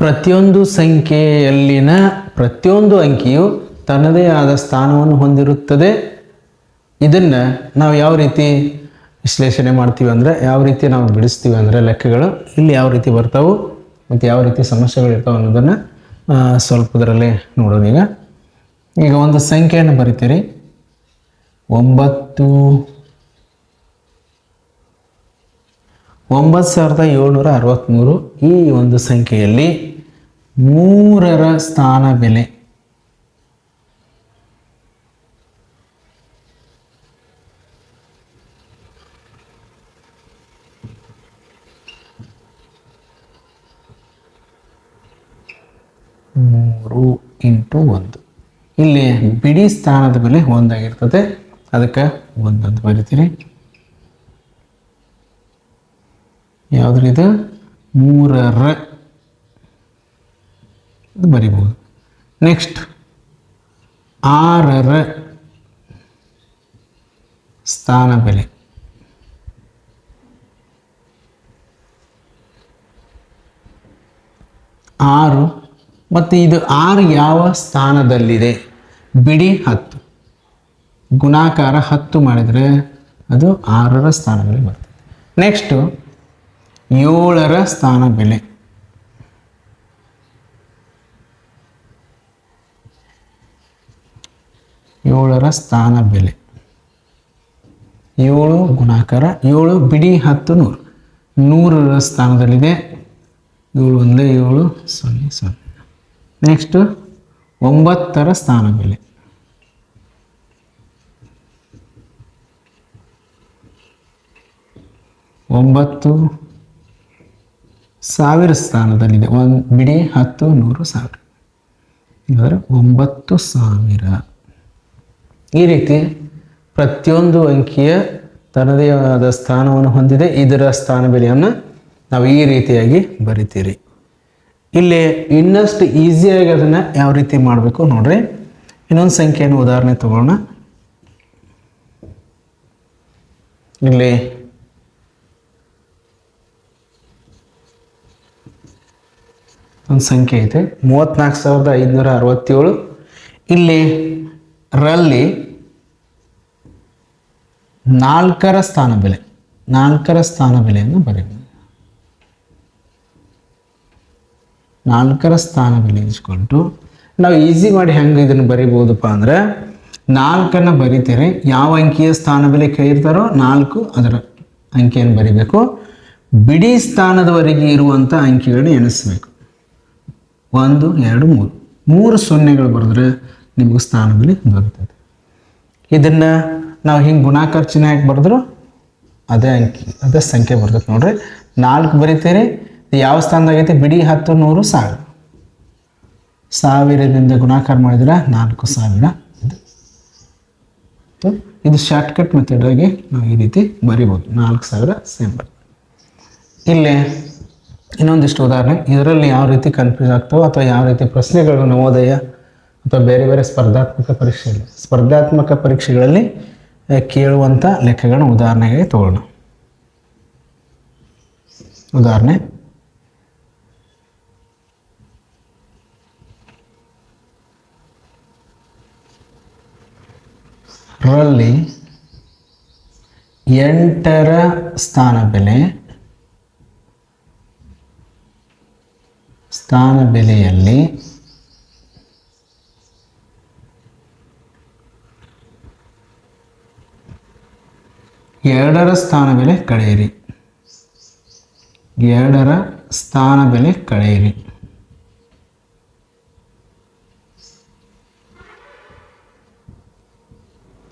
ಪ್ರತಿಯೊಂದು ಸಂಖ್ಯೆಯಲ್ಲಿನ ಪ್ರತಿಯೊಂದು ಅಂಕಿಯು ತನ್ನದೇ ಆದ ಸ್ಥಾನವನ್ನು ಹೊಂದಿರುತ್ತದೆ. ಇದನ್ನು ನಾವು ಯಾವ ರೀತಿ ವಿಶ್ಲೇಷಣೆ ಮಾಡ್ತೀವಿ ಅಂದರೆ, ಯಾವ ರೀತಿ ನಾವು ಬಿಡಿಸ್ತೀವಿ ಅಂದರೆ ಲೆಕ್ಕಗಳು ಇಲ್ಲಿ ಯಾವ ರೀತಿ ಬರ್ತಾವೆ ಮತ್ತು ಯಾವ ರೀತಿ ಸಮಸ್ಯೆಗಳಿರ್ತಾವೆ ಅನ್ನೋದನ್ನು ಸ್ವಲ್ಪದರಲ್ಲೇ ನೋಡೋಣ. ಈಗ ಒಂದು ಸಂಖ್ಯೆಯನ್ನು ಬರಿತೀರಿ. 9763 ಈ ಒಂದು ಸಂಖ್ಯೆಯಲ್ಲಿ 3ರ ಸ್ಥಾನ ಬೆಲೆ ಇಂಟು 1. ಇಲ್ಲಿ ಬಿಡಿ ಸ್ಥಾನದ ಬೆಲೆ 1 ಆಗಿರ್ತದೆ, ಅದಕ್ಕೆ 1 ಅಂತ ಬರಿತೀರಿ. ಯಾವುದ್ರಿ ಇದು? 3ರ ಬರಿಬೋದು. ನೆಕ್ಸ್ಟ್ 6ರ ಸ್ಥಾನ ಬೆಲೆ 6 ಮತ್ತು ಇದು 6 ಯಾವ ಸ್ಥಾನದಲ್ಲಿದೆ? ಬಿಡಿ 10 ಗುಣಾಕಾರ 10 ಮಾಡಿದರೆ ಅದು 6ರ ಸ್ಥಾನ ಬೆಲೆ ಬರ್ತದೆ. ನೆಕ್ಸ್ಟು 7ರ ಸ್ಥಾನ ಬೆಲೆ 7ರ ಸ್ಥಾನ ಬೆಲೆ 7 ಗುಣಾಕಾರ 7 ಬಿಡಿ 10 100 100ರ ಸ್ಥಾನದಲ್ಲಿದೆ. 7 1 7 0 0. ನೆಕ್ಸ್ಟು 9ರ ಸ್ಥಾನ ಬೆಲೆ 9 1000 ಸ್ಥಾನದಲ್ಲಿದೆ. 1 ಬಿಡಿ 10 100 1000 ಅಂದರೆ 9000. ಈ ರೀತಿ ಪ್ರತಿಯೊಂದು ಅಂಕಿಯ ತನ್ನದೇ ಆದ ಸ್ಥಾನವನ್ನು ಹೊಂದಿದೆ. ಇದರ ಸ್ಥಾನ ಬೆಲೆಯನ್ನು ನಾವು ಈ ರೀತಿಯಾಗಿ ಬರಿತೀರಿ. ಇಲ್ಲಿ ಇನ್ನಷ್ಟು ಈಸಿಯಾಗಿ ಅದನ್ನು ಯಾವ ರೀತಿ ಮಾಡಬೇಕು ನೋಡ್ರಿ. ಇನ್ನೊಂದು ಸಂಖ್ಯೆಯನ್ನು ಉದಾಹರಣೆ ತಗೊಳ್ಳೋಣ. ಇಲ್ಲಿ ಒಂದು ಸಂಖ್ಯೆ ಐತೆ 34,567. ಇಲ್ಲಿ ರಲ್ಲಿ 4ರ ಸ್ಥಾನ ಬೆಲೆ 4ರ ಸ್ಥಾನ ಬೆಲೆಯನ್ನು ಬರೆಯಬಹುದು. 4ರ ಸ್ಥಾನ ಬೆಲೆ ಇಸ್ಕೊಂಡು ನಾವು ಈಸಿ ಮಾಡಿ ಹೆಂಗೆ ಇದನ್ನು ಬರಿಬೋದಪ್ಪ ಅಂದರೆ, 4ಅನ್ನು ಬರಿತೀರಿ. ಯಾವ ಅಂಕಿಯ ಸ್ಥಾನ ಬೆಲೆ ಕೇಳಿರ್ತಾರೋ 4 ಅದರ ಅಂಕಿಯನ್ನು ಬರಿಬೇಕು. ಬಿಡಿ ಸ್ಥಾನದವರೆಗೆ ಇರುವಂಥ ಅಂಕಿಗಳನ್ನ ಎಣಿಸ್ಬೇಕು. 1 2 3 3 ಸೊನ್ನೆಗಳು ಬರೆದ್ರೆ ನಿಮಗೆ ಸ್ಥಾನ ಬೆಲೆ ದೊರೆತದೆ. ಇದನ್ನು ನಾವು ಹಿಂಗೆ ಗುಣಾಕಾರ ಚಿಹ್ನೆ ಹಾಕಿ ಬರೆದ್ರು ಅದೇ ಅಂಕಿ ಅದೇ ಸಂಖ್ಯೆ ಬರ್ತದೆ ನೋಡ್ರಿ. 4 ಬರಿತೀರಿ. ಯಾವ ಸ್ಥಾನದಾಗೈತಿ? ಬಿಡಿ 10 100 1000. 1000ದಿಂದ ಗುಣಾಕಾರ ಮಾಡಿದ್ರೆ 4000. ಇದು ಶಾರ್ಟ್ಕಟ್ ಮೆಥಡಾಗಿ ನಾವು ಈ ರೀತಿ ಬರಿಬೋದು. 4000 ಸೇಮ್ ಬರ್ತದೆ. ಇಲ್ಲಿ ಇನ್ನೊಂದಿಷ್ಟು ಉದಾಹರಣೆ. ಇದರಲ್ಲಿ ಯಾವ ರೀತಿ ಕನ್ಫ್ಯೂಸ್ ಆಗ್ತಾವೋ ಅಥವಾ ಯಾವ ರೀತಿ ಪ್ರಶ್ನೆಗಳು ನವೋದಯ ಅಥವಾ ಬೇರೆ ಬೇರೆ ಸ್ಪರ್ಧಾತ್ಮಕ ಪರೀಕ್ಷೆಗಳಲ್ಲಿ ಕೇಳುವಂಥ ಲೆಕ್ಕಗಳನ್ನ ಉದಾಹರಣೆಗೆ ತಗೊಳ್ಳೋಣ. ಉದಾಹರಣೆ ರಲ್ಲಿ 8ರ ಸ್ಥಾನ ಬೆಲೆಯಲ್ಲಿ 2ರ ಸ್ಥಾನ ಬೆಲೆ ಕಳೆಯಿರಿ. 2ರ ಸ್ಥಾನ ಬೆಲೆ ಕಳೆಯಿರಿ.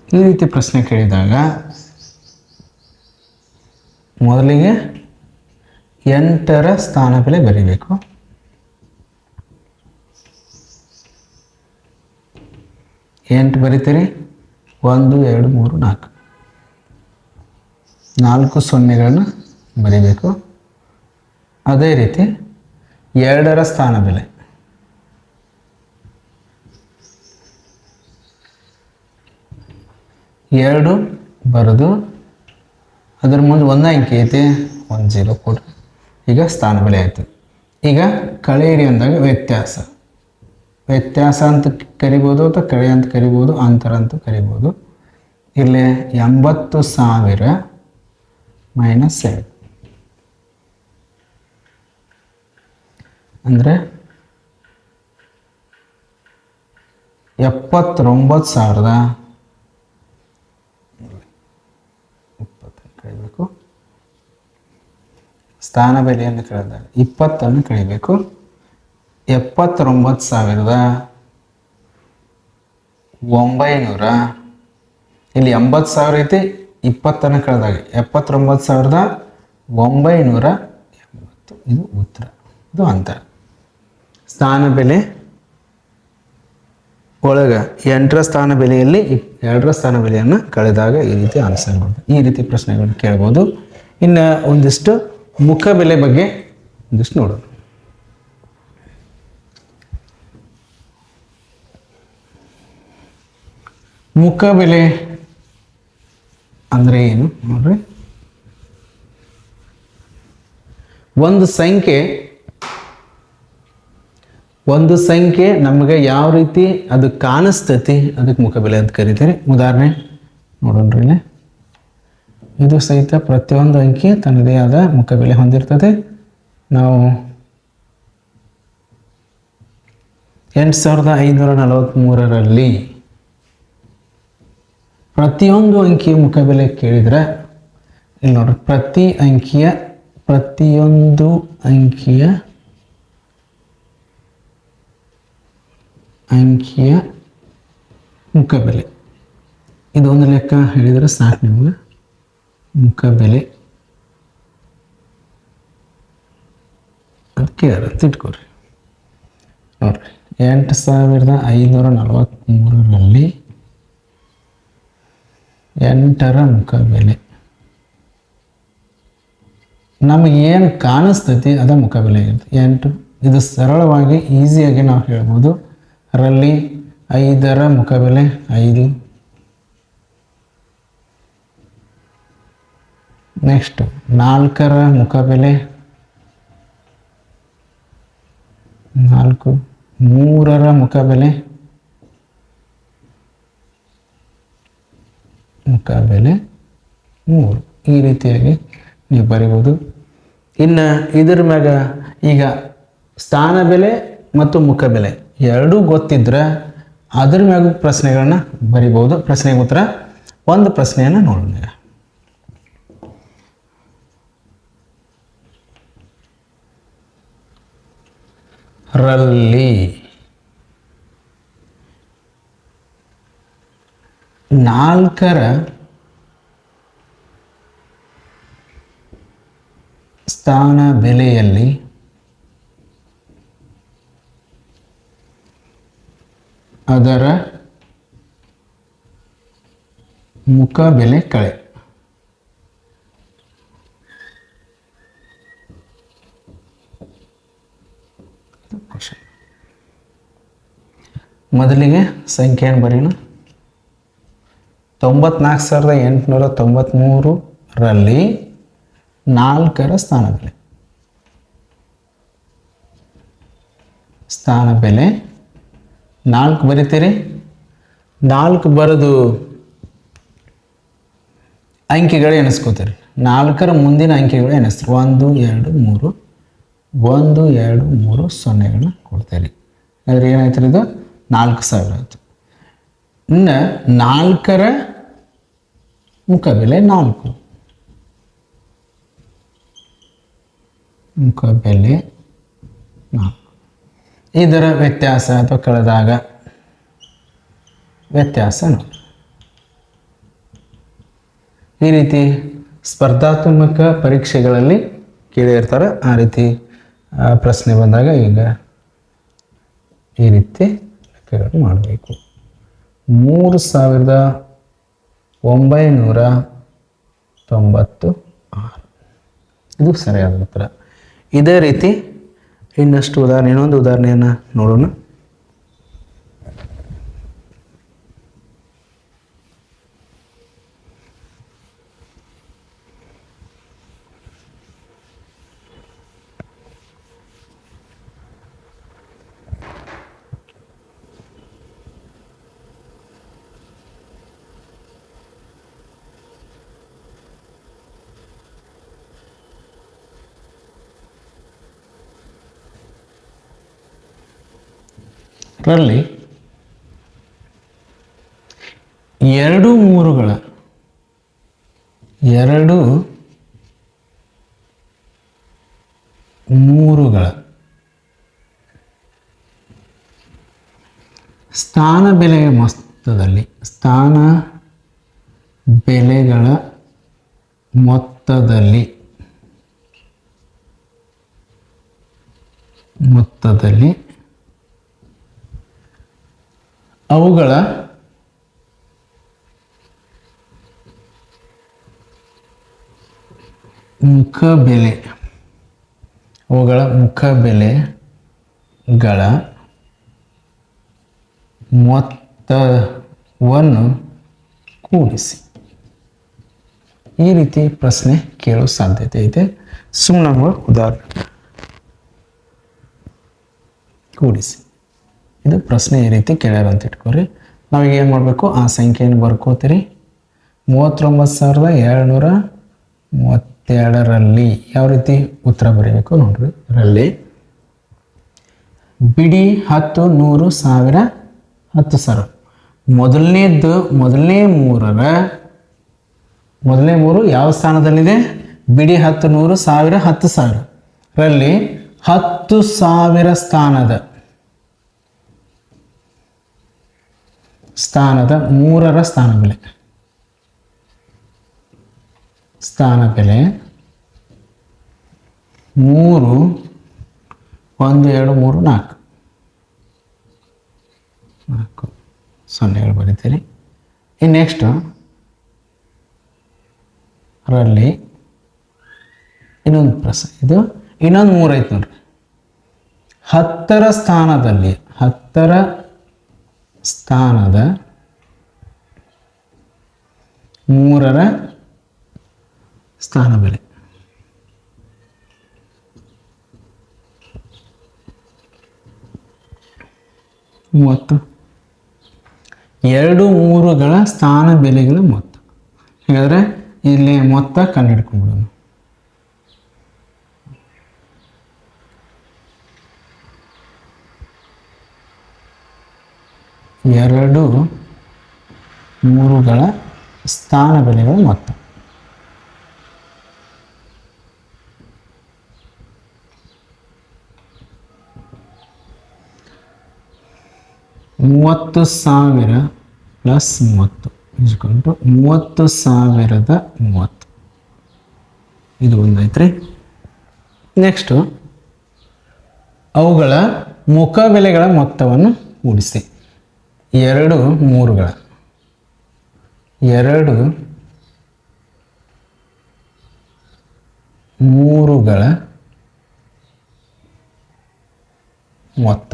ಈ ರೀತಿ ಪ್ರಶ್ನೆ ಕೇಳಿದಾಗ ಮೊದಲಿಗೆ 8ರ ಸ್ಥಾನ ಬೆಲೆ ಬರೀಬೇಕು. 8 ಬರಿತೀರಿ. 1 2 3 4 4 ಸೊನ್ನೆಗಳನ್ನು ಬರೀಬೇಕು. ಅದೇ ರೀತಿ 2ರ ಸ್ಥಾನ ಬೆಲೆ 2 ಬರೆದು ಅದರ ಮುಂದೆ 1 ಅಂಕಿ ಐತಿ 10 ಕೊಡ್ರಿ. ಈಗ ಸ್ಥಾನ ಬೆಲೆ ಆಯಿತು. ಈಗ ಕಳೆಯಿರಿ ಅಂದಾಗ ವ್ಯತ್ಯಾಸ, ವ್ಯತ್ಯಾಸ ಅಂತ ಕರಿಬೋದು ಅಥವಾ ಕಳೆ ಅಂತ ಕರಿಬೋದು, ಅಂತರ ಅಂತ ಕರಿಬೋದು. ಇಲ್ಲಿ 80,000 ಮೈನಸ್ 7 ಅಂದರೆ 79,000 ಕಳಿಬೇಕು. ಸ್ಥಾನ ಬೆಲೆಯನ್ನು ಕಳೆದಾಗ 20 ಕಳಿಬೇಕು. 79,900 ಇಲ್ಲಿ 80,000 ಐತಿ, 20 ಕಳೆದಾಗ 79,980. ಇದು ಉತ್ತರ, ಇದು ಅಂತರ. ಸ್ಥಾನ ಬೆಲೆ ಒಳಗೆ 8ರ ಸ್ಥಾನ ಬೆಲೆಯಲ್ಲಿ 2ರ ಸ್ಥಾನ ಬೆಲೆಯನ್ನು ಕಳೆದಾಗ ಈ ರೀತಿ ಆನ್ಸರ್ ಬರ್ತದೆ. ಈ ರೀತಿ ಪ್ರಶ್ನೆಗಳನ್ನು ಕೇಳ್ಬೋದು. ಇನ್ನು ಒಂದಿಷ್ಟು ಮುಖ ಬೆಲೆ ಬಗ್ಗೆ ಒಂದಿಷ್ಟು ನೋಡೋಣ. ಮುಖ ಬೆಲೆ ಅಂದರೆ ಏನು ನೋಡ್ರಿ. ಒಂದು ಸಂಖ್ಯೆ ನಮಗೆ ಯಾವ ರೀತಿ ಅದು ಕಾಣಿಸ್ತೈತಿ ಅದಕ್ಕೆ ಮುಖಬೆಲೆ ಅಂತ ಕರಿತೀರಿ. ಉದಾಹರಣೆ ನೋಡೋಣ್ರಿ. ಇಲ್ಲಿ ಇದು ಸಹಿತ ಪ್ರತಿಯೊಂದು ಅಂಕಿ ತನ್ನದೇ ಆದ ಮುಖಬೆಲೆ ಹೊಂದಿರ್ತದೆ. ನಾವು 8,543ರಲ್ಲಿ ಪ್ರತಿಯೊಂದು ಅಂಕಿಯ ಮುಖಬೆಲೆ ಕೇಳಿದರೆ ಇಲ್ಲಿ ನೋಡ್ರಿ, ಪ್ರತಿಯೊಂದು ಅಂಕಿಯ ಮುಖಬೆಲೆ ಇದೊಂದು ಲೆಕ್ಕ ಹೇಳಿದರೆ ಸಾಕು ನಿಮ್ಗೆ. ಮುಖಬೆಲೆ ಅದಕ್ಕೆ ತಿಳ್ಕೊಡ್ರಿ. ನೋಡ್ರಿ, 8,543ರಲ್ಲಿ 8ರ ಮುಖಬೆಲೆ ನಮಗೆ ಏನು ಕಾಣಿಸ್ತೈತಿ ಅದ ಮುಖಬೆಲೆ ಇರುತ್ತೆ. 8 ಇದು ಸರಳವಾಗಿ ಈಸಿಯಾಗಿ ನಾವು ಹೇಳ್ಬೋದು. ರಲ್ಲಿ 5ರ ಮುಖಬೆಲೆ 5. ನೆಕ್ಸ್ಟ್ 4ರ ಮುಖಬೆಲೆ 4. 3ರ ಮುಖಬೆಲೆ 3. ಈ ರೀತಿಯಾಗಿ ನೀವು ಬರಿಬೋದು. ಇನ್ನು ಇದ್ರ ಮ್ಯಾಗ ಈಗ ಸ್ಥಾನ ಬೆಲೆ ಮತ್ತು ಮುಖಬೆಲೆ ಎರಡೂ ಗೊತ್ತಿದ್ರೆ ಅದ್ರ ಮ್ಯಾಗ ಪ್ರಶ್ನೆಗಳನ್ನ ಬರಿಬೋದು. ಪ್ರಶ್ನೆಗೆ ಉತ್ತರ ಒಂದು ಪ್ರಶ್ನೆಯನ್ನು ನೋಡೋಣ. ರಲ್ಲಿ 4ರ ಸ್ಥಾನ ಬೆಲೆಯಲ್ಲಿ ಅದರ ಮುಖಬೆಲೆ ಕಳೆ. ಮೊದಲಿಗೆ ಸಂಖ್ಯೆಯನ್ನು ಬರೀಣ. 94,893ರಲ್ಲಿ 4ರ ಸ್ಥಾನ ಬೆಲೆ 4 ಬರಿತೀರಿ. 4 ಬರೆದು ಅಂಕಿಗಳು ಎಣಿಸ್ಕೋತೀರಿ. 4ರ ಮುಂದಿನ ಅಂಕಿಗಳು ಎಣಿಸ್ತೀರಿ. 1 2 3 1 2 3 ಸೊನ್ನೆಗಳನ್ನ ಕೊಡ್ತೀರಿ. ಅಂದರೆ ಏನಾಯ್ತು, ಇದು 4,000 ಆಯಿತು. ಇನ್ನು 4ರ ಮುಖಬೆಲೆ 4. ಮುಖಬೆಲೆ 4. ಇದರ ವ್ಯತ್ಯಾಸ ಅಥವಾ ಕಳೆದಾಗ ವ್ಯತ್ಯಾಸ ನೋಡಿ. ಈ ರೀತಿ ಸ್ಪರ್ಧಾತ್ಮಕ ಪರೀಕ್ಷೆಗಳಲ್ಲಿ ಕೇಳಿರ್ತಾರೆ. ಆ ರೀತಿ ಪ್ರಶ್ನೆ ಬಂದಾಗ ಈಗ ಈ ರೀತಿ ಲೆಕ್ಕಗಳು ಮಾಡಬೇಕು. 3,996 ಇದು ಸರಿಯಾದ ಉತ್ತರ. ಇದೇ ರೀತಿ ಇನ್ನಷ್ಟು ಇನ್ನೊಂದು ಉದಾಹರಣೆಯನ್ನು ನೋಡೋಣ. ರಲ್ಲಿ ಎರಡು ಮೂರುಗಳ ಸ್ಥಾನ ಬೆಲೆಯ ಮೊತ್ತದಲ್ಲಿ ಅವುಗಳ ಮುಖಬೆಲೆಗಳ ಮೊತ್ತವನ್ನು ಕೂಡಿಸಿ. ಈ ರೀತಿ ಪ್ರಶ್ನೆ ಕೇಳೋ ಸಾಧ್ಯತೆ ಇದೆ. ಸುಮ್ಮನೆ ನಮಗೆ ಉದಾಹರಣೆ ಕೂಡಿಸಿ, ಇದು ಪ್ರಶ್ನೆ ಈ ರೀತಿ ಕೇಳ್ಯಾರ ಅಂತ ಇಟ್ಕೊರಿ. ನಾವೀಗ ಏನು ಮಾಡಬೇಕು, ಆ ಸಂಖ್ಯೆಯನ್ನು ಬರ್ಕೋತೀರಿ. 39,232ರಲ್ಲಿ ಯಾವ ರೀತಿ ಉತ್ತರ ಬರೀಬೇಕು ನೋಡ್ರಿ. ರಲ್ಲಿ ಬಿಡಿ 10, 100, 1000, 10,000. ಮೊದಲನೇ ಮೂರು ಯಾವ ಸ್ಥಾನದಲ್ಲಿದೆ? ಬಿಡಿ 10, 100, 1000, 10,000 ರಲ್ಲಿ 10,000 ಸ್ಥಾನದ ಮೂರರ ಸ್ಥಾನ ಬೆಲೆ 3, 1, 2, 3, 4 0ಗಳು ಬರೀತೀರಿ. ಇನ್ನು ನೆಕ್ಸ್ಟ್ ರಲ್ಲಿ ಇನ್ನೊಂದು ಪ್ರಶ್ನೆ, ಇದು ಇನ್ನೊಂದು 3 ಐತೆ ನೋಡ್ರಿ. 10ರ ಸ್ಥಾನದ ಮೂರರ ಸ್ಥಾನ ಬೆಲೆ 30. 2 ಮೂರುಗಳ ಸ್ಥಾನ ಬೆಲೆಗಳ ಮೊತ್ತ. ಹಾಗಾದರೆ ಇಲ್ಲಿ ಮೊತ್ತ ಕಂಡುಹಿಡ್ಕೊಂಡ್ಬಿಡೋಣ. 2 ಮೂರುಗಳ ಸ್ಥಾನ ಬೆಲೆಗಳ ಮೊತ್ತ. 30,000 ಪ್ಲಸ್ 30 ಇಸ್ಕೊಂಡು 30,030. ಇದು ಒಂದೈತ್ರಿ. ನೆಕ್ಸ್ಟು ಅವುಗಳ ಮುಖ ಬೆಲೆಗಳ ಮೊತ್ತವನ್ನು ಕೂಡಿಸಿ. 2 ಮೂರುಗಳ ಮೊತ್ತ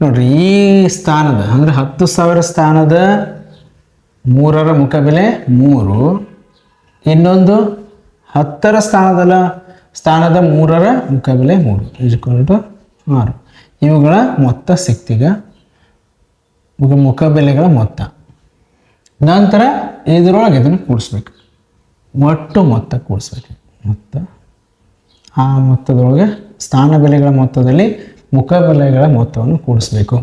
ನೋಡ್ರಿ. ಈ ಸ್ಥಾನದ ಅಂದರೆ 10,000 ಸ್ಥಾನದ ಮೂರರ ಮುಖಬೆಲೆ 3, ಇನ್ನೊಂದು 10ರ ಸ್ಥಾನದ ಮೂರರ ಮುಖಬೆಲೆ 3 ಇಸ್ಕೊಂಡು 6. ಇವುಗಳ ಮೊತ್ತ ಸಿಕ್ತೀಗ, ಮುಖಬೆಲೆಗಳ ಮೊತ್ತ. ನಂತರ ಇದರೊಳಗೆ ಇದನ್ನು ಕೂಡಿಸ್ಬೇಕು, ಒಟ್ಟು ಮೊತ್ತ ಕೂಡಿಸ್ಬೇಕು. ಆ ಮೊತ್ತದೊಳಗೆ ಸ್ಥಾನ ಬೆಲೆಗಳ ಮೊತ್ತದಲ್ಲಿ ಮುಖಬೆಲೆಗಳ ಮೊತ್ತವನ್ನು ಕೂಡಿಸ್ಬೇಕು.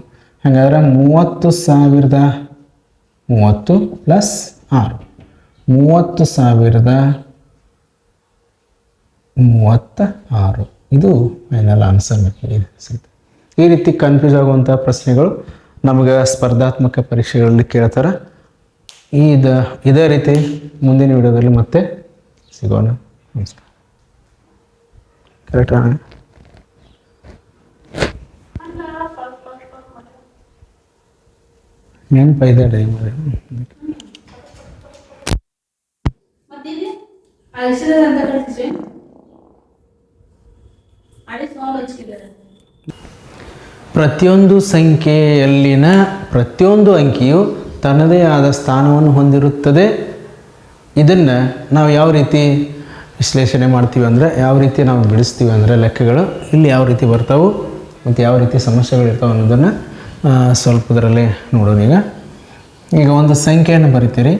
ಹಾಗಾದರೆ 30,030 ಪ್ಲಸ್ 6, 30,036. ಇದು ಫೈನಲ್ ಆನ್ಸರ್ ಸಿಗುತ್ತೆ. ಈ ರೀತಿ ಕನ್ಫ್ಯೂಸ್ ಆಗುವಂಥ ಪ್ರಶ್ನೆಗಳು ನಮಗೆ ಸ್ಪರ್ಧಾತ್ಮಕ ಪರೀಕ್ಷೆಗಳಲ್ಲಿ ಕೇಳ್ತಾರೆ. ಇದೇ ರೀತಿ ಮುಂದಿನ ವಿಡಿಯೋದಲ್ಲಿ ಮತ್ತೆ ಸಿಗೋಣ. ನಮಸ್ಕಾರ. ಕರೆಕ್ಟಾ? ನೆನಪೈದೆ ಪ್ರತಿಯೊಂದು ಸಂಖ್ಯೆಯಲ್ಲಿನ ಪ್ರತಿಯೊಂದು ಅಂಕಿಯು ತನ್ನದೇ ಆದ ಸ್ಥಾನವನ್ನು ಹೊಂದಿರುತ್ತದೆ. ಇದನ್ನು ನಾವು ಯಾವ ರೀತಿ ವಿಶ್ಲೇಷಣೆ ಮಾಡ್ತೀವಿ ಅಂದರೆ, ಯಾವ ರೀತಿ ನಾವು ಬಿಡಿಸ್ತೀವಿ ಅಂದರೆ ಲೆಕ್ಕಗಳು ಇಲ್ಲಿ ಯಾವ ರೀತಿ ಬರ್ತಾವೆ ಮತ್ತು ಯಾವ ರೀತಿ ಸಮಸ್ಯೆಗಳು ಇರ್ತಾವೆ ಅನ್ನೋದನ್ನು ಸ್ವಲ್ಪದರಲ್ಲೇ ನೋಡೋಣ. ಈಗ ಒಂದು ಸಂಖ್ಯೆಯನ್ನು ಬರಿತೀರಿ.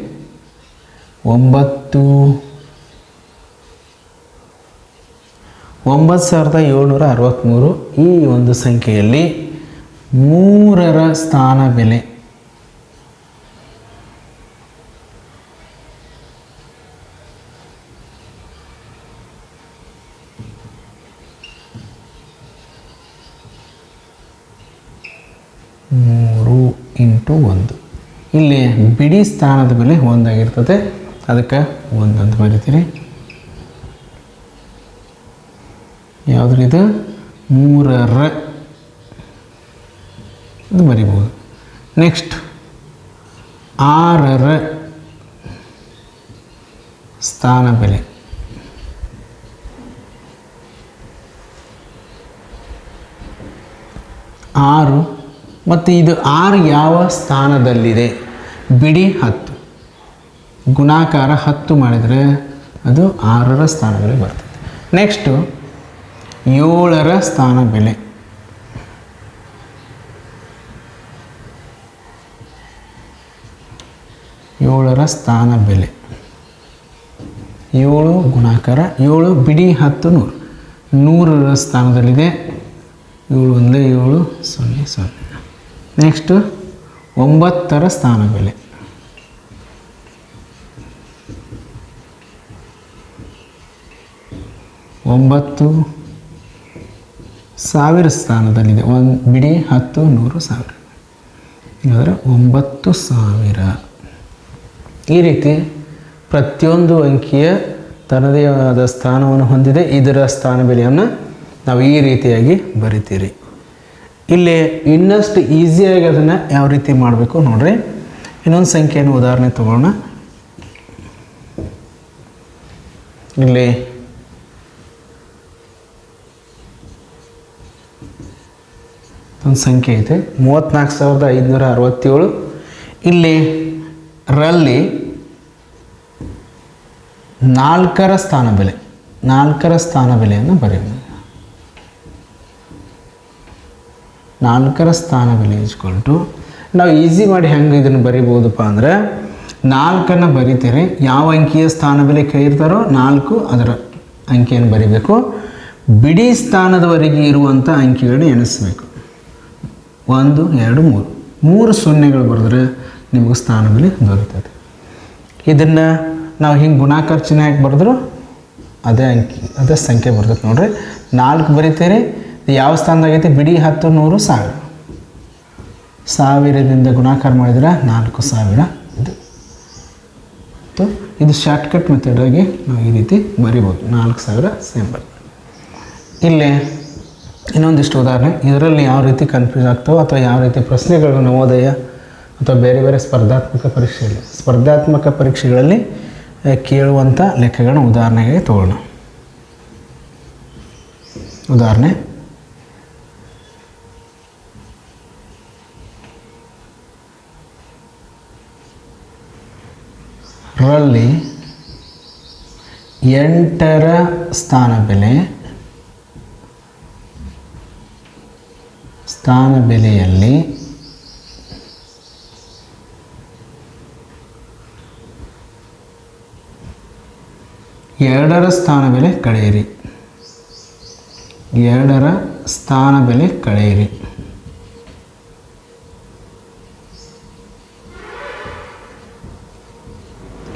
9,763. ಈ ಒಂದು ಸಂಖ್ಯೆಯಲ್ಲಿ ಮೂರರ ಸ್ಥಾನ ಬೆಲೆ ಮೂರು ಇಂಟು ಒಂದು. ಇಲ್ಲಿ ಬಿಡಿ ಸ್ಥಾನದ ಬೆಲೆ ಒಂದಾಗಿರ್ತದೆ, ಅದಕ್ಕೆ ಒಂದಂತ ಬರಿತೀರಿ. ಯಾವುದ್ರಿ ಇದು? ಮೂರರ ಅದು ಬರಿಬೋದು. ನೆಕ್ಸ್ಟ್ ಆರರ ಸ್ಥಾನ ಬೆಲೆ ಆರು, ಮತ್ತು ಇದು 6 ಯಾವ ಸ್ಥಾನದಲ್ಲಿದೆ? ಬಿಡಿ 10, ಗುಣಾಕಾರ 10 ಮಾಡಿದರೆ ಅದು 6ರ ಸ್ಥಾನ ಬೆಲೆ ಬರ್ತದೆ. ನೆಕ್ಸ್ಟು 7ರ ಸ್ಥಾನ ಬೆಲೆ. 7ರ ಸ್ಥಾನ ಬೆಲೆ 7 ಗುಣಾಕಾರ 7 ಬಿಡಿ 10 100, 100ರ ಸ್ಥಾನದಲ್ಲಿದೆ. 7 1 7 0 0. ನೆಕ್ಸ್ಟು 9ರ ಸ್ಥಾನ ಬೆಲೆ 9 1000 ಸ್ಥಾನದಲ್ಲಿದೆ. ಬಿಡಿ 10 100 1000, ಹೀಗಾದರೆ 9000. ಈ ರೀತಿ ಪ್ರತಿಯೊಂದು ಅಂಕಿಯ ತನ್ನದೇ ಆದ ಸ್ಥಾನವನ್ನು ಹೊಂದಿದೆ. ಇದರ ಸ್ಥಾನ ಬೆಲೆಯನ್ನು ನಾವು ಈ ರೀತಿಯಾಗಿ ಬರಿತೀರಿ. ಇಲ್ಲಿ ಇನ್ನಷ್ಟು ಈಸಿಯಾಗಿ ಅದನ್ನು ಯಾವ ರೀತಿ ಮಾಡಬೇಕು ನೋಡ್ರಿ. ಇನ್ನೊಂದು ಸಂಖ್ಯೆಯನ್ನು ಉದಾಹರಣೆ ತಗೋಣ. ಇಲ್ಲಿ ಒಂದು ಸಂಖ್ಯೆ ಐತೆ 34,567. ಇಲ್ಲಿ ರಲ್ಲಿ 4ರ ಸ್ಥಾನ ಬೆಲೆ, 4ರ ಸ್ಥಾನ ಬೆಲೆಯನ್ನು ಬರೆಯೋಣ. 4ರ ಸ್ಥಾನ ಬೆಲೆ ಇಸ್ಕೊಳ್ಟು ನಾವು ಈಸಿ ಮಾಡಿ ಹೆಂಗೆ ಇದನ್ನು ಬರಿಬೋದಪ್ಪ ಅಂದರೆ, 4ಅನ್ನು ಬರಿತೀರಿ. ಯಾವ ಅಂಕಿಯ ಸ್ಥಾನ ಬೆಲೆ ಕೇಳಿರ್ತಾರೋ 4 ಅದರ ಅಂಕಿಯನ್ನು ಬರಿಬೇಕು. ಬಿಡಿ ಸ್ಥಾನದವರೆಗೆ ಇರುವಂಥ ಅಂಕಿಗಳನ್ನು ಎಣಿಸಬೇಕು. 1 2 3 3 ಸೊನ್ನೆಗಳು ಬರೆದ್ರೆ ನಿಮಗೆ ಸ್ಥಾನ ಬೆಲೆ ದೊರೀತದೆ. ಇದನ್ನು ನಾವು ಹಿಂಗೆ ಗುಣಾಕಾರ ಚಿಹ್ನೆ ಹಾಕಿ ಬರೆದ್ರು ಅದೇ ಅಂಕಿ ಅದೇ ಸಂಖ್ಯೆ ಬರ್ತದೆ ನೋಡ್ರಿ. 4 ಬರಿತೀರಿ. ಯಾವ ಸ್ಥಾನದಾಗೈತಿ? ಬಿಡಿ 10 100 1000. 1000ದಿಂದ ಗುಣಾಕಾರ ಮಾಡಿದ್ರೆ 4000 ಇದು. ಇದು ಶಾರ್ಟ್ಕಟ್ ಮೆಥಡಾಗಿ ನಾವು ಈ ರೀತಿ ಬರಿಬೋದು. 4000 ಸೇಮ್ ಬರ್ತದೆ. ಇಲ್ಲಿ ಇನ್ನೊಂದಿಷ್ಟು ಉದಾಹರಣೆ. ಇದರಲ್ಲಿ ಯಾವ ರೀತಿ ಕನ್ಫ್ಯೂಸ್ ಆಗ್ತಾವೋ ಅಥವಾ ಯಾವ ರೀತಿ ಪ್ರಶ್ನೆಗಳು ನವೋದಯ ಅಥವಾ ಬೇರೆ ಬೇರೆ ಸ್ಪರ್ಧಾತ್ಮಕ ಪರೀಕ್ಷೆಗಳಲ್ಲಿ ಕೇಳುವಂಥ ಲೆಕ್ಕಗಳನ್ನ ಉದಾಹರಣೆಗೆ ತಗೊಳ್ಳೋಣ. ಉದಾಹರಣೆ, ರಲ್ಲಿ 8ರ ಸ್ಥಾನ ಬೆಲೆಯಲ್ಲಿ 2ರ ಸ್ಥಾನ ಬೆಲೆ ಕಳೆಯಿರಿ. 2ರ ಸ್ಥಾನ ಬೆಲೆ ಕಳೆಯಿರಿ.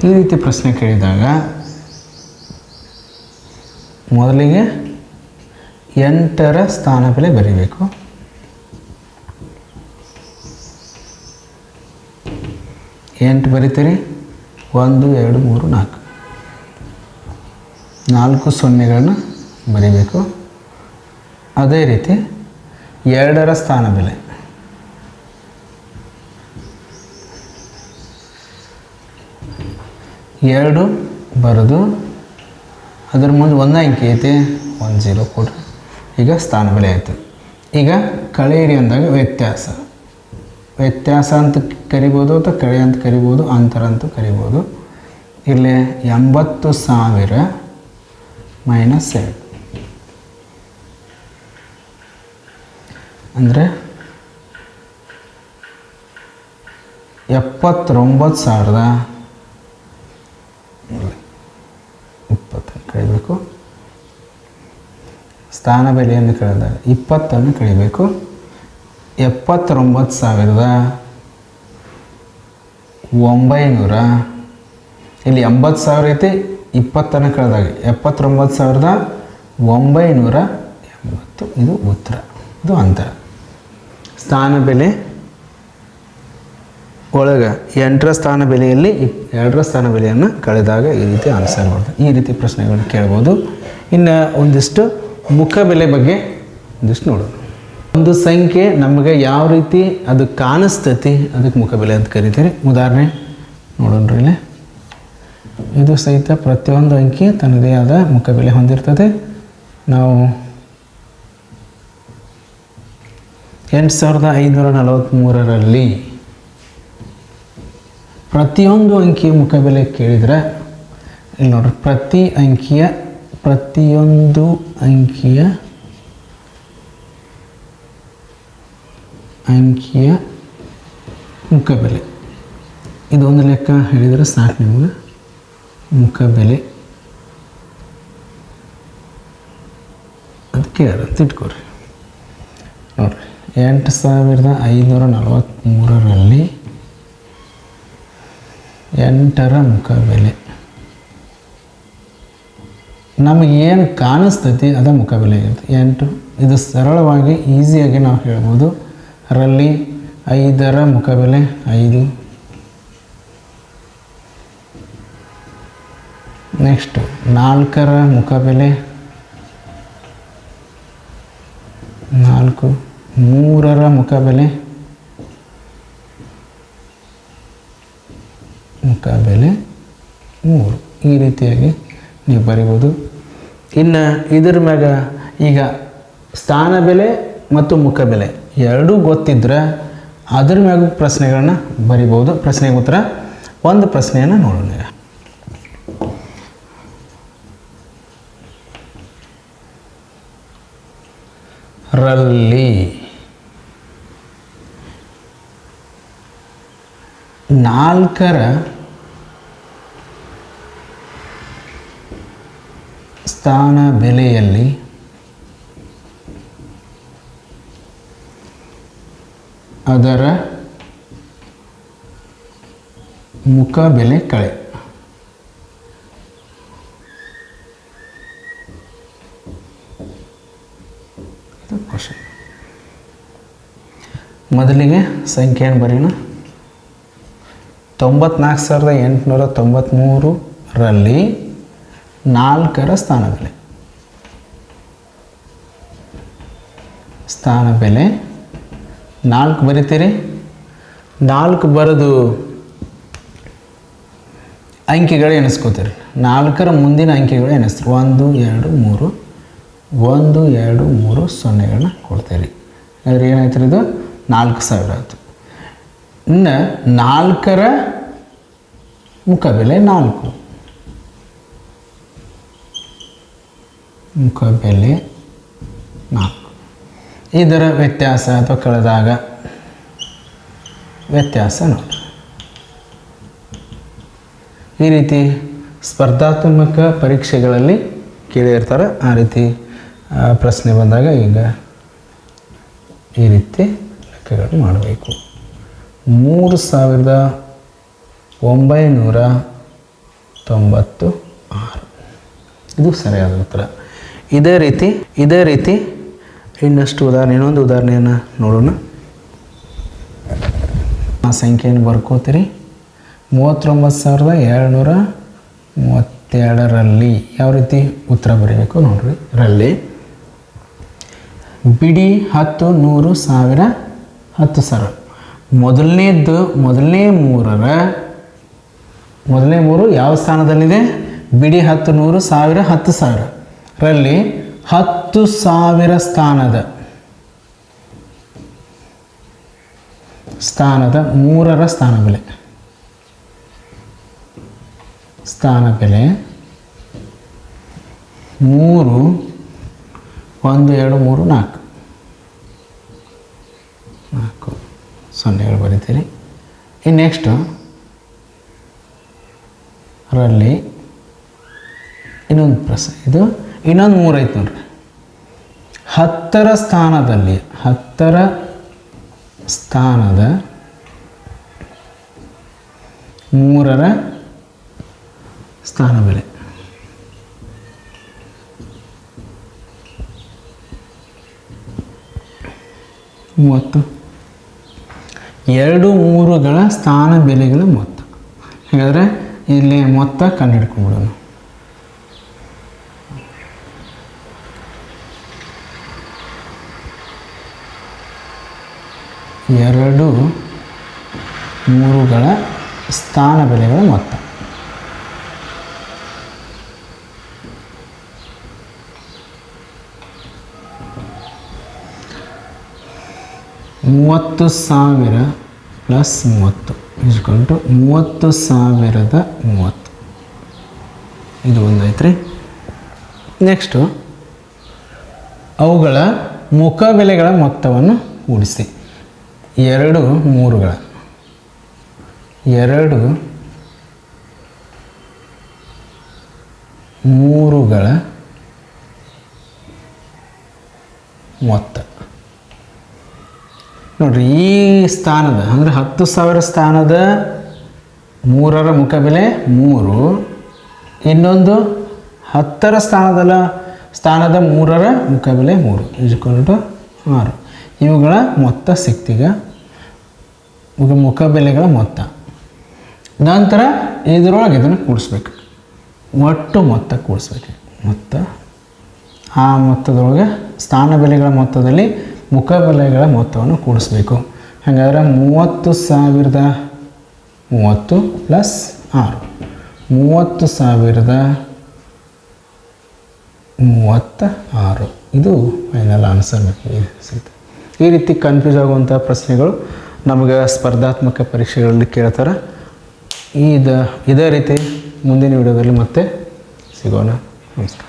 ಈ ರೀತಿ ಪ್ರಶ್ನೆ ಕೇಳಿದಾಗ ಮೊದಲಿಗೆ 8ರ ಸ್ಥಾನ ಬೆಲೆ ಬರೀಬೇಕು. 8 ಬರಿತೀರಿ. 1 2 3 4 4 ಸೊನ್ನೆಗಳನ್ನು ಬರೀಬೇಕು. ಅದೇ ರೀತಿ 2ರ ಸ್ಥಾನ ಬೆಲೆ 2 ಬರೆದು ಅದ್ರ ಮುಂದೆ ಒಂದು ಅಂಕಿ ಐತಿ 1 0 ಕೊಡ್ರಿ. ಈಗ ಸ್ಥಾನ ಬೆಲೆ ಆಯಿತು. ಈಗ ಕಳೆಯಿರಿ ಅಂದಾಗ ವ್ಯತ್ಯಾಸ ಅಂತ ಕರಿಬೋದು ಅಥವಾ ಕಳೆ ಅಂತ ಕರಿಬೋದು, ಅಂತರ ಅಂತ ಕರಿಬೋದು. ಇಲ್ಲಿ 80,000 ಮೈನಸ್ 2 ಅಂದರೆ 79,020 ಕಳಿಬೇಕು. ಸ್ಥಾನ ಬೆಲೆಯನ್ನು ಕಳೆದಾಗ 20 ಕಳಿಬೇಕು. 79,900 ಇಲ್ಲಿ 80,000 ಐತಿ 20 ಕಳೆದಾಗ 79,980 ಇದು ಉತ್ತರ, ಇದು ಅಂತರ. ಸ್ಥಾನ ಬೆಲೆ ಒಳಗೆ 8ರ ಸ್ಥಾನ ಬೆಲೆಯಲ್ಲಿ 2ರ ಸ್ಥಾನ ಬೆಲೆಯನ್ನು ಕಳೆದಾಗ ಈ ರೀತಿ ಆನ್ಸರ್ ಬರ್ತದೆ. ಈ ರೀತಿ ಪ್ರಶ್ನೆಗಳನ್ನು ಕೇಳ್ಬೋದು. ಇನ್ನು ಒಂದಿಷ್ಟು ಮುಖ ಬೆಲೆ ಬಗ್ಗೆ ಒಂದಿಷ್ಟು ನೋಡೋಣ. ಒಂದು ಸಂಖ್ಯೆ ನಮಗೆ ಯಾವ ರೀತಿ ಅದು ಕಾಣಿಸ್ತೈತಿ ಅದಕ್ಕೆ ಮುಖ ಬೆಲೆ ಅಂತ ಕರಿತೀರಿ. ಉದಾಹರಣೆ ನೋಡೋಣ್ರಿ. ಇಲ್ಲಿ ಇದು ಸಹಿತ ಪ್ರತಿಯೊಂದು ಅಂಕಿ ತನ್ನದೇ ಆದ ಮುಖ ಬೆಲೆ ಹೊಂದಿರ್ತದೆ. ನಾವು 8543ರಲ್ಲಿ ಪ್ರತಿಯೊಂದು ಅಂಕಿಯ ಮುಖ ಬೆಲೆ ಕೇಳಿದರೆ ಇಲ್ಲಿ ನೋಡ್ರಿ, ಪ್ರತಿಯೊಂದು ಅಂಕಿಯ ಮುಖ ಬೆಲೆ ಇದೊಂದು ಲೆಕ್ಕ ಹೇಳಿದರೆ ಸಾಕು ನಿಮಗೆ. ಮುಖ ಬೆಲೆ ಅದಕ್ಕೆ ತಿಳ್ಕೊಡ್ರಿ. ನೋಡಿರಿ, 8543ರಲ್ಲಿ 8ರ ಮುಖ ಬೆಲೆ ನಮಗೇನು ಕಾಣಿಸ್ತೈತಿ ಅದ ಮುಖ ಬೆಲೆ ಆಗಿರುತ್ತೆ 8. ಇದು ಸರಳವಾಗಿ ಈಸಿಯಾಗಿ ನಾವು ಹೇಳ್ಬೋದು. ರಲ್ಲಿ 5ರ ಮುಖ ಬೆಲೆ 5. ನೆಕ್ಸ್ಟು 4ರ ಮುಖ ಬೆಲೆ 4. 3ರ ಮುಖ ಬೆಲೆ 3. ಈ ರೀತಿಯಾಗಿ ನೀವು ಬರಿಬೋದು. ಇನ್ನು ಇದ್ರ ಮ್ಯಾಗ ಈಗ ಸ್ಥಾನ ಬೆಲೆ ಮತ್ತು ಮುಖ ಬೆಲೆ ಎರಡೂ ಗೊತ್ತಿದ್ರೆ ಅದ್ರ ಮ್ಯಾಗ ಪ್ರಶ್ನೆಗಳನ್ನ ಬರಿಬೋದು. ಪ್ರಶ್ನೆಗೆ ಉತ್ತರ ಒಂದು ಪ್ರಶ್ನೆಯನ್ನು ನೋಡೋಣ. ರಲ್ಲಿ 4ರ ಸ್ಥಾನ ಬೆಲೆಯಲ್ಲಿ ಅದರ ಮುಖ ಬೆಲೆ ಕಳೆ. ಕ್ವಶನ್ ಮೊದಲಿಗೆ ಸಂಖ್ಯೆಯನ್ನು ಬರೆಯೋಣ. 94,893ರಲ್ಲಿ 4ರ ಸ್ಥಾನ ಬೆಲೆ 4 ಬರಿತೀರಿ. 4 ಬರೆದು ಅಂಕಿಗಳು ಎಣಿಸ್ಕೋತೀರಿ. 4ರ ಮುಂದಿನ ಅಂಕಿಗಳು ಎಣಿಸ್ತೀರಿ. 1 2 3 1 2 3 ಸೊನ್ನೆಗಳನ್ನ ಕೊಡ್ತೀರಿ. ಆದರೆ ಏನಾಯ್ತು, ಇದು 4,000 ಆಯಿತು. ಇನ್ನು 4ರ ಮುಖ ಬೆಲೆ 4. ಮುಖ ಬೆಲೆ 4. ಇದರ ವ್ಯತ್ಯಾಸ ಅಥವಾ ಕಳೆದಾಗ ವ್ಯತ್ಯಾಸ ನೋಡಿ. ಈ ರೀತಿ ಸ್ಪರ್ಧಾತ್ಮಕ ಪರೀಕ್ಷೆಗಳಲ್ಲಿ ಕೇಳಿರ್ತಾರೆ. ಆ ರೀತಿ ಪ್ರಶ್ನೆ ಬಂದಾಗ ಈಗ ಈ ರೀತಿ ಲೆಕ್ಕಗಳು ಮಾಡಬೇಕು. 3,996 ಇದು ಸರಿಯಾದ ಉತ್ತರ. ಇದೇ ರೀತಿ ಇನ್ನಷ್ಟು ಇನ್ನೊಂದು ಉದಾಹರಣೆಯನ್ನು ನೋಡೋಣ. ಆ ಸಂಖ್ಯೆಯನ್ನು ಬರ್ಕೋತೀರಿ. 39,732ರಲ್ಲಿ ಯಾವ ರೀತಿ ಉತ್ತರ ಬರೀಬೇಕು ನೋಡ್ರಿ. ರಲ್ಲಿ ಬಿಡಿ 10 100 1000 10,000. ಮೊದಲನೇ 3 ಯಾವ ಸ್ಥಾನದಲ್ಲಿದೆ? ಬಿಡಿ 10 100 1000 10,000 ರಲ್ಲಿ 10,000 ಸ್ಥಾನದ 3ರ ಸ್ಥಾನ ಬೆಲೆ 3 1 2 3 4 ಸೊನ್ನೆಗಳು ಬರೀತೀರಿ. ಇನ್ನು ನೆಕ್ಸ್ಟು ರಲ್ಲಿ ಇನ್ನೊಂದು ಪ್ರಶ್ನೆ. ಇದು ಇನ್ನೊಂದು 3 ಐತೆ ನೋಡ್ರಿ. 10ರ ಸ್ಥಾನದಲ್ಲಿ 10ರ ಸ್ಥಾನದ ಮೂರರ ಸ್ಥಾನ ಬೆಲೆ. ಮೂವತ್ತು. ಎರಡು ಮೂರುಗಳ ಸ್ಥಾನ ಬೆಲೆಗಳ ಮೊತ್ತ. ಹಾಗಾದರೆ ಇಲ್ಲಿ ಮೊತ್ತ ಕಂಡುಹಿಡ್ಕೊಂಡ್ಬಿಡೋಣ. ಎರಡು ಮೂರುಗಳ ಸ್ಥಾನ ಬೆಲೆಗಳ ಮೊತ್ತ. ಮೂವತ್ತು ಸಾವಿರ ಪ್ಲಸ್ 30 ಇಸ್ಕೊಂಡು 30,030. ಇದು ಒಂದಾಯ್ತು ರೀ. ನೆಕ್ಸ್ಟು ಅವುಗಳ ಮುಖ ಬೆಲೆಗಳ ಮೊತ್ತವನ್ನು ಕೂಡಿಸಿ. ಎರಡು ಮೂರುಗಳ ಮೊತ್ತ ನೋಡಿರಿ. ಈ ಸ್ಥಾನದ ಅಂದರೆ 10,000 ಸ್ಥಾನದ ಮೂರರ ಮುಖಬೆಲೆ 3, ಇನ್ನೊಂದು 10ರ ಸ್ಥಾನದ ಮೂರರ ಮುಖಬೆಲೆ 3 = 6. ಇವುಗಳ ಮೊತ್ತ ಸಿಕ್ತೀಗ, ಮುಖಬೆಲೆಗಳ ಮೊತ್ತ. ನಂತರ ಇದರೊಳಗೆ ಇದನ್ನು ಕೂಡಿಸ್ಬೇಕು, ಒಟ್ಟು ಮೊತ್ತ ಕೂಡಿಸ್ಬೇಕು. ಮೊತ್ತ ಆ ಮೊತ್ತದೊಳಗೆ ಸ್ಥಾನ ಬೆಲೆಗಳ ಮೊತ್ತದಲ್ಲಿ ಮುಖಬೆಲೆಗಳ ಮೊತ್ತವನ್ನು ಕೂಡಿಸ್ಬೇಕು. ಹಾಗಾದರೆ 30,030 ಪ್ಲಸ್ 6, 30,036. ಇದು ಫೈನಲ್ ಆನ್ಸರ್ ಸಿಗುತ್ತೆ. ಈ ರೀತಿ ಕನ್ಫ್ಯೂಸ್ ಆಗುವಂಥ ಪ್ರಶ್ನೆಗಳು ನಮಗೆ ಸ್ಪರ್ಧಾತ್ಮಕ ಪರೀಕ್ಷೆಗಳಲ್ಲಿ ಕೇಳ್ತಾರೆ. ಇದೇ ರೀತಿ ಮುಂದಿನ ವಿಡಿಯೋದಲ್ಲಿ ಮತ್ತೆ ಸಿಗೋಣ. ನಮಸ್ಕಾರ.